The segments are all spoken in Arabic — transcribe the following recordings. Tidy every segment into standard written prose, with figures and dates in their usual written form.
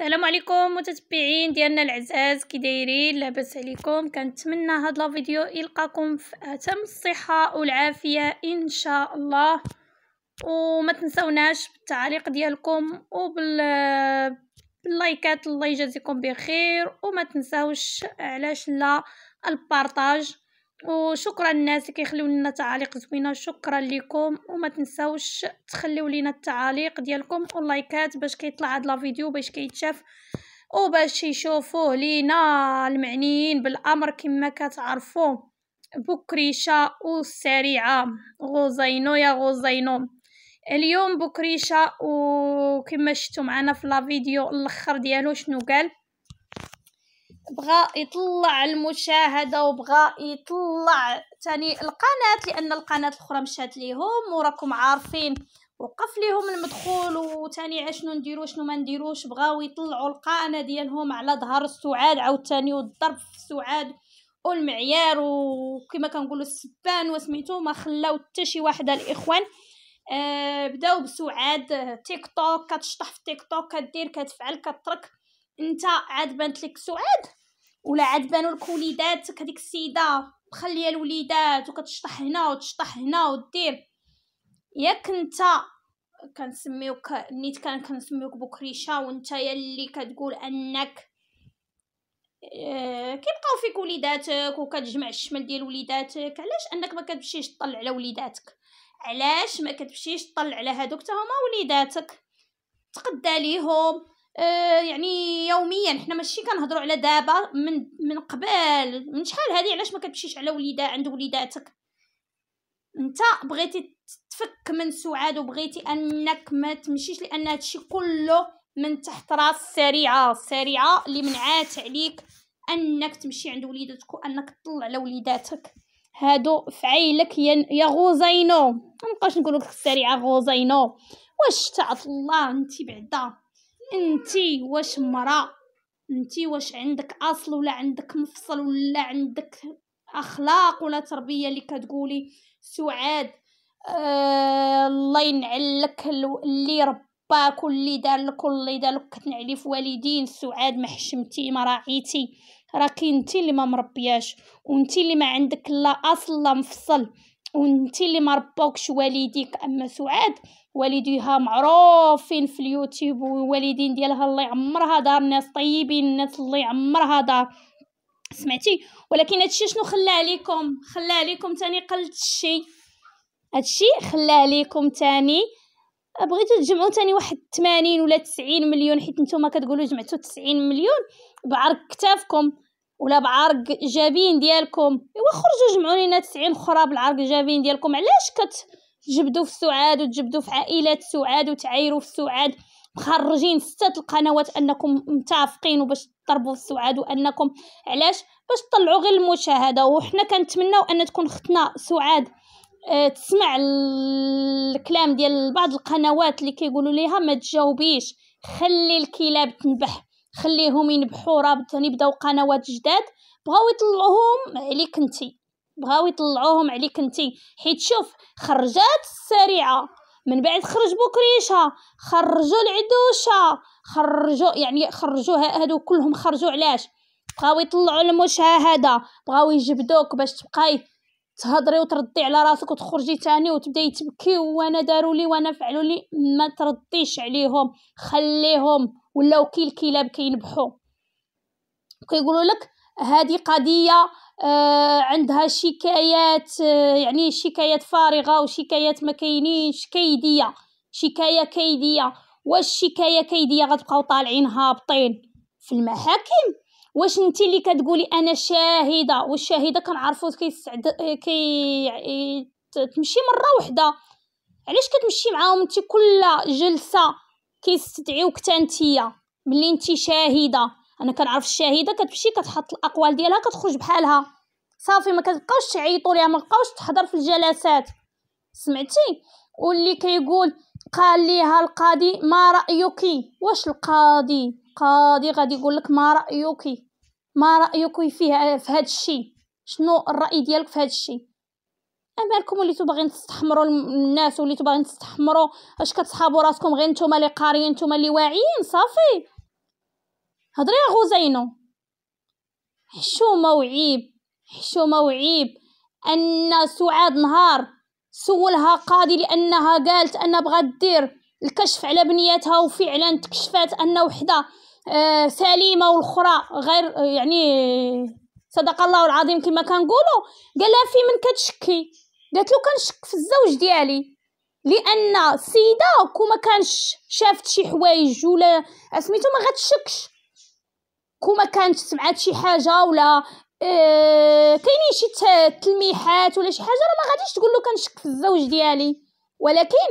السلام عليكم متتبعين ديالنا العزاز، كي دايرين؟ لاباس عليكم؟ كنتمنى هاد لا فيديو يلقاكم في اتم الصحه والعافيه ان شاء الله. وما تنسوناش بالتعليق ديالكم باللايكات، الله يجازيكم بخير. وما تنساوش علاش لا البارطاج. وشكرا للناس اللي كيخليو لنا تعاليق زوينه، شكرا لكم. وما تنساوش تخليو لينا التعاليق ديالكم واللايكات باش كيطلع هاد لا فيديو، باش كيتشاف وباش يشوفوه لينا المعنيين بالامر. كما كتعرفوا بكريشه والسريعه غوزينو يا غوزينو. اليوم بكريشه وكما شفتوا معنا في لا فيديو الاخر ديالو شنو قال؟ بغى يطلع المشاهده وبغى يطلع تاني القناه، لان القناه الاخرى مشات ليهم وراكم عارفين وقف ليهم المدخول. وتاني شنو نديرو شنو ما نديروش، بغاو يطلعوا القناه ديالهم على ظهر السعاد عاوتاني، والضرب في السعاد والمعيار وكما كنقولوا السبان وسميتو. ما خلاو حتى شي واحده الاخوان. بداو بسعاد تيك توك، كتشطح في تيك توك، كدير كتفعل كترك. انت عاد بانت لك سعاد ولا عاد بانوا لك وليدات؟ هذيك السيده مخليه الوليدات وكتشطح هنا وتشطح هنا ودير. ياك انت كنسميوك نيت كنسميوك بكريشه، وانت يلي كتقول انك كيبقاو فيك وليداتك وكتجمع الشمل ديال وليداتك، علاش انك ما كتمشيش تطلع على وليداتك؟ علاش ما كتمشيش تطلع على هادوك حتى هما وليداتك تقدى ليهم؟ يعني يوميا. حنا ماشي كنهضروا على دابا، من قبل من شحال هذه. علاش ما كتمشيش على عند وليداتك؟ انت بغيتي تفك من سعاد وبغيتي انك ما تمشيش، لان هادشي كله من تحت راس السريعه اللي منعات عليك انك تمشي عند وليداتك وانك تطلع على وليداتك. هادو فعيلك يا غوزينو. مابقاش نقول لك السريعه غوزينو. واش تعط الله انت بعدا؟ انتي واش مرا؟ انتي واش عندك اصل ولا عندك مفصل ولا عندك اخلاق ولا تربيه اللي كتقولي سعاد؟ الله ينعلك اللي رباك واللي دار لك واللي دار لك. كتنعلي في والدين سعاد، ما حشمتي ما راعيتي. راكي انتي اللي ما مربياش، وانتي اللي ما عندك لا اصل لا مفصل، وانتي اللي ما ربوكش والديك. اما سعاد والديها معروفين في اليوتيوب، والوالدين ديالها الله يعمرها دار ناس طيبين، الناس الله يعمرها دار، سمعتي؟ ولكن هادشي شنو خلاه ليكم تاني قلت الشي. هادشي خلاه ليكم تاني بغيتو تجمعوا تاني واحد 80 ولا 90 مليون، حيت نتوما كتقولوا جمعتوا 90 مليون بعرق كتافكم ولا بعرق جابين ديالكم. ايوا خرجوا جمعوا لينا 90 اخرى بالعرق جابين ديالكم. علاش كتجبدوا في سعاد وتجبدوا في عائلات سعاد وتعايروا في سعاد؟ مخرجين 6 القنوات انكم متفقين وباش تضربوا في سعاد، وانكم علاش؟ باش تطلعوا غير المشاهده. وحنا كنتمناو ان تكون اختنا سعاد تسمع الكلام ديال بعض القنوات اللي كيقولوا ليها ما تجاوبيش، خلي الكلاب تنبح، خليهم ينبحوا. راه ثاني بداو قنوات جداد بغاو يطلعوهم عليك انتي. حيت شوف، خرجات السريعه من بعد خرج بكريشه، خرجوا العدوشه، خرجوا هادو كلهم. خرجوا علاش؟ بغاو يطلعوا المشاهده، بغاو يجبدوك باش تبقاي تهضري وتردي على راسك وتخرجي تاني وتبداي تبكي وانا داروا لي وانا فعلوا لي. ما ترديش عليهم، خليهم ولاو الكلاب كينبحوا. كيقولوا لك هذه قضيه عندها شكايات، يعني شكايات فارغه وشكايات ما كاينينش، شكايه كيديه. واش شكايه كيديه غتبقاو طالعين هابطين في المحاكم؟ واش انت اللي كتقولي انا شاهده؟ والشاهده كنعرفوا تمشي مره واحده. علاش كتمشي معاهم انت كل جلسه كيستدعيوك تانتيا ملي انت شاهده؟ انا كنعرف الشاهده كتمشي كتحط الاقوال ديالها كتخرج بحالها صافي، ما كتبقاوش تعيطوا ليها، ما بقاوش تحضر في الجلسات، سمعتي؟ واللي كيقول قال ليها القاضي ما رايك؟ واش القاضي غادي يقول لك ما رايك فيه في هذا الشيء؟ شنو الراي ديالك في هذا الشيء؟ امالكم وليتو باغيين تستحمروا الناس، وليتو باغيين تستحمروا؟ اش كتصحابوا راسكم غير نتوما اللي قاريين، نتوما اللي واعيين؟ صافي هضري يا غزينو. حشومه وعيب، حشومه وعيب ان سعاد نهار سولها قاضي لانها قالت ان بغات دير الكشف على بنياتها وفعلا تكشفات ان وحده سليمه والاخرى غير، يعني صدق الله العظيم كما كنقولوا. قال لها في من كتشكي؟ قالت له كنشك في الزوج ديالي، لان السيده كون ما كانش شافت شي حوايج ولا سميتو ما غتشكش، كون ما كانت سمعت شي حاجه ولا كاينين شي تلميحات ولا شي حاجه راه ما غاديش تقول له كنشك في الزوج ديالي. ولكن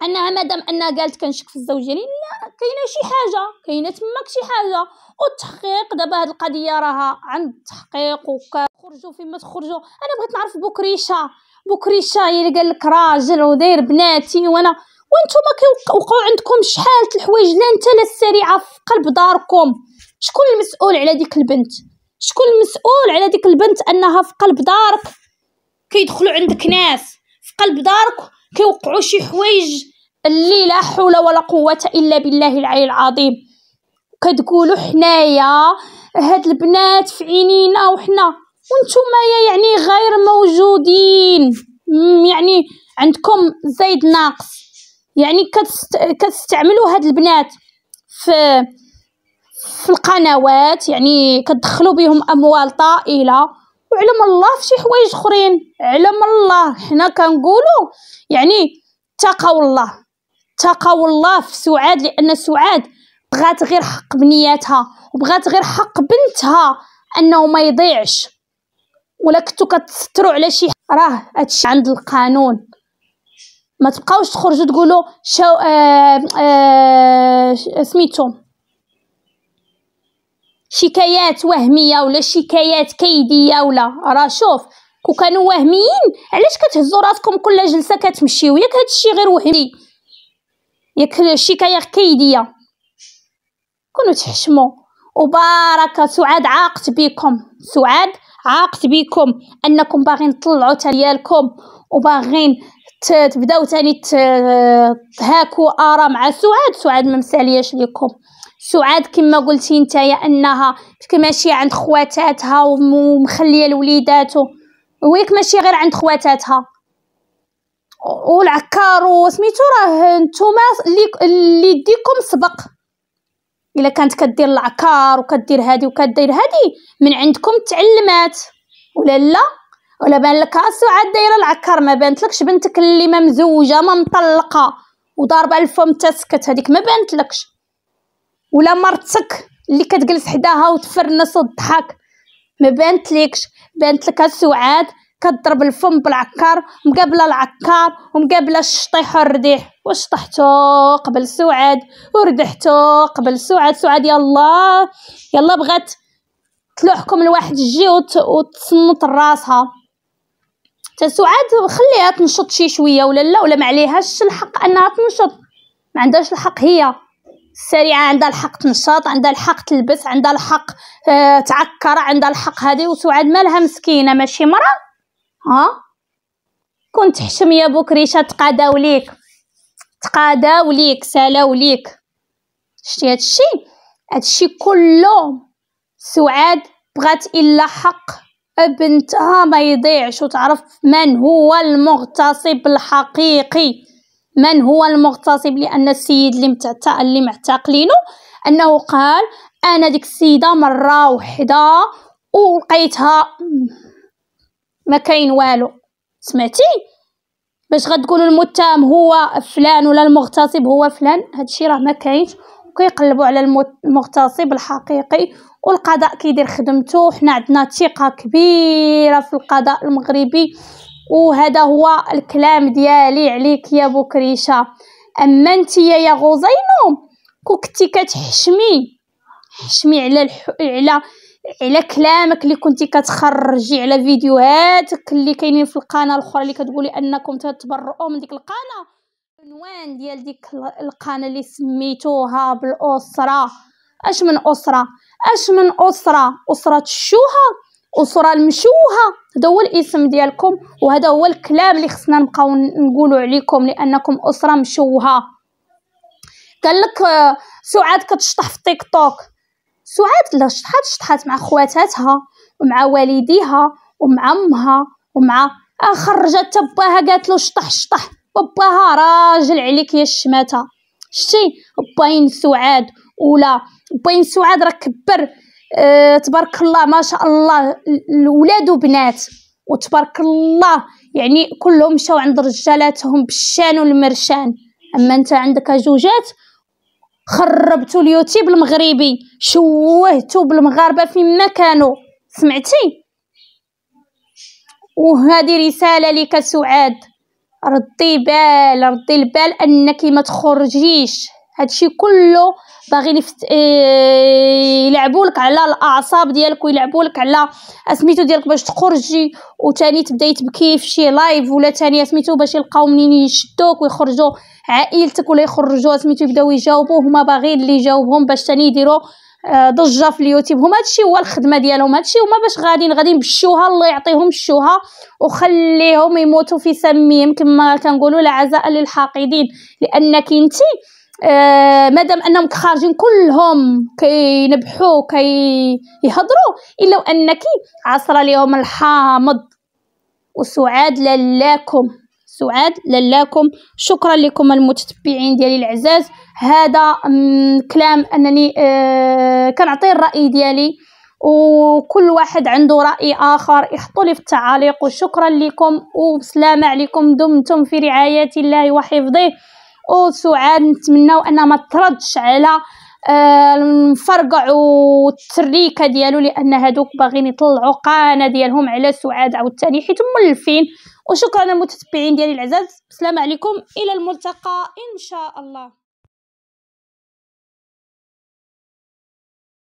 انها مادام انها قالت كنشك في الزوج ديالي، لا كاينه شي حاجه، كاينه تماك شي حاجه. والتحقيق دابا هاد القضيه راها عند التحقيق وخرجوا فيما تخرجوا. انا بغيت نعرف بكريشه هي اللي قال لك راجل وداير بناتي وانتوما كيوقعوا عندكم شحال الحوايج لا انت لا السريعه في قلب داركم. شكون المسؤول على ديك البنت؟ شكون المسؤول على ديك البنت انها في قلب دارك كيدخلوا عندك ناس في قلب دارك كيوقعوا شي حوايج اللي لا حول ولا قوه الا بالله العلي العظيم، كتقولوا حنايا هاد البنات في عينينا وحنا وانتوما يعني غير موجودين، يعني عندكم زايد ناقص، يعني كتستعملوا هاد البنات في القنوات، يعني كتدخلوا بهم اموال طائله، وعلم الله في شي حوايج اخرين علم الله. حنا كنقولوا يعني تقوا الله في سعاد، لان سعاد بغات غير حق بنياتها وبغات غير حق بنتها انه ما يضيعش. ولا كنتو كتستروا على شي راه هادشي عند القانون. ما تبقاوش تخرجوا تقولوا سميتو شكايات وهميه ولا شكايات كيديه، ولا راه شوف كون كانوا وهميين علاش كتهزوا راسكم كل جلسه كتمشيو؟ ياك هادشي غير وهمي، ياك الشكايه كيديه كونوا تحشموا. وبارك سعاد عاقت بكم انكم باغين تطلعوا ديالكم وباغين تبداو تاني تهاكوا ارا مع سعاد ما مسالياش لكم. سعاد كما قلتي نتايا انها ماشيه عند خواتاتها ومخليه لوليداتو، وياك ماشي غير عند خواتاتها والعكار وسميتو، راه نتوما اللي يديكم سبق. الا كانت كدير العكار وكدير هادي وكدير هادي من عندكم تعلمات ولا لا؟ ولا بان لك سعاد دايره العكار ما بانتلكش؟ بنتك اللي ما مزوجه ما مطلقه وضاربه الفم تسكت هذيك ما بانتلكش؟ ولا مرتك اللي كتجلس حداها وتفرنس وتضحك ما بانتلكش؟ بانتلك سعاد كتضرب الفم بالعكار، مقابله العكار ومقابله الشطيح والرديح. واش طحتو قبل سعاد وردحتو قبل سعاد يلا بغات تلوحكم لواحد الجي وتصنط راسها. تا سعاد خليها تنشط شي شويه ولا لا، ولا ما عليهاش الحق انها تنشط؟ ما عندهاش الحق؟ هي السريعه عندها الحق تنشط، عندها الحق تلبس، عندها الحق تعكر، عندها الحق هذه. وسعاد مالها مسكينه ماشي مرة؟ كنت تحشم يا بكريشه تقاداو ليك سالاو ليك. شتي هادشي كله سعاد بغات الا حق بنتها ما يضيعش وتعرف من هو المغتصب الحقيقي، من هو المغتصب. لان السيد اللي معتقلينه انه قال انا ديك السيده مره وحده ولقيتها ما كاين والو. سمعتي؟ باش غتقولوا المتهم هو فلان ولا المغتصب هو فلان، هادشي راه ما كاينش. وكيقلبوا على المغتصب الحقيقي والقضاء كيدير خدمته. حنا عندنا ثقه كبيره في القضاء المغربي، وهذا هو الكلام ديالي عليك يا بكريشه. اما نتيا يا غزينو كنتي كتحشمي على كلامك اللي كنتي كتخرجي على فيديوهاتك اللي كاينين في القناه الاخرى اللي كتقولي انكم تتبرؤوا من ديك القناه. العنوان ديال ديك القناه اللي سميتوها بالاسره، اش من اسره الشوهه، اسره المشوهه، هذا هو الاسم ديالكم وهذا هو الكلام اللي خصنا نبقاو نقولوا عليكم لانكم اسره مشوهه. قال لك سعاد كتشطح في تيك توك، سعاد لا شطحات مع خواتاتها ومع والديها ومع امها ومع خرجت باها قالت له شطح باها راجل عليك يا الشماته. شتي باين سعاد ولا باين سعاد راه كبر تبارك الله ما شاء الله الولاد وبنات وتبارك الله يعني كلهم مشاو عند رجالاتهم بالشان والمرشان. اما انت عندك جوجات خربتوا اليوتيوب المغربي شوهتوا بالمغاربه فيما كانوا سمعتي. وهذه رساله لك سعاد ردي البال انك ما تخرجيش. هادشي كله باغيين يلعبوا لك على الاعصاب ديالك ويلعبوا لك على سميتو ديالك باش تخرجي وثاني تبداي تبكي في شي لايف ولا ثاني سميتو باش يلقاو منين يشدوك ويخرجوا عائلتك ولا يخرجوا سميتو يبداو يجاوبوا هما باغيين اللي يجاوبهم باش ثاني يديروا ضجه في اليوتيوب. هما هادشي هو الخدمه ديالهم هادشي هما باش غاديين بالشوهه الله يعطيهم الشوهه وخليهم يموتوا في سمهم كما كنقولوا لا عزاء للحاقدين. لانك انتي مادام انهم خارجين كلهم كينبحوا كيهضروا الا انك عصر لهم الحامض. وسعاد لالاكم شكرا لكم المتتبعين ديالي العزاز. هذا كلام انني كنعطي الراي ديالي وكل واحد عنده راي اخر يحطوا لي في التعاليق. وشكرا لكم وبسلامه عليكم دمتم في رعايه الله وحفظه. وسعاد نتمناو انها ما تردش على المفرقع والتريكه ديالو لان هادوك باغيين يطلعوا قناه ديالهم على سعاد عاوتاني حيت مولفين. وشكرا للمتتبعين ديالي العزاز بسلامه عليكم الى الملتقى ان شاء الله.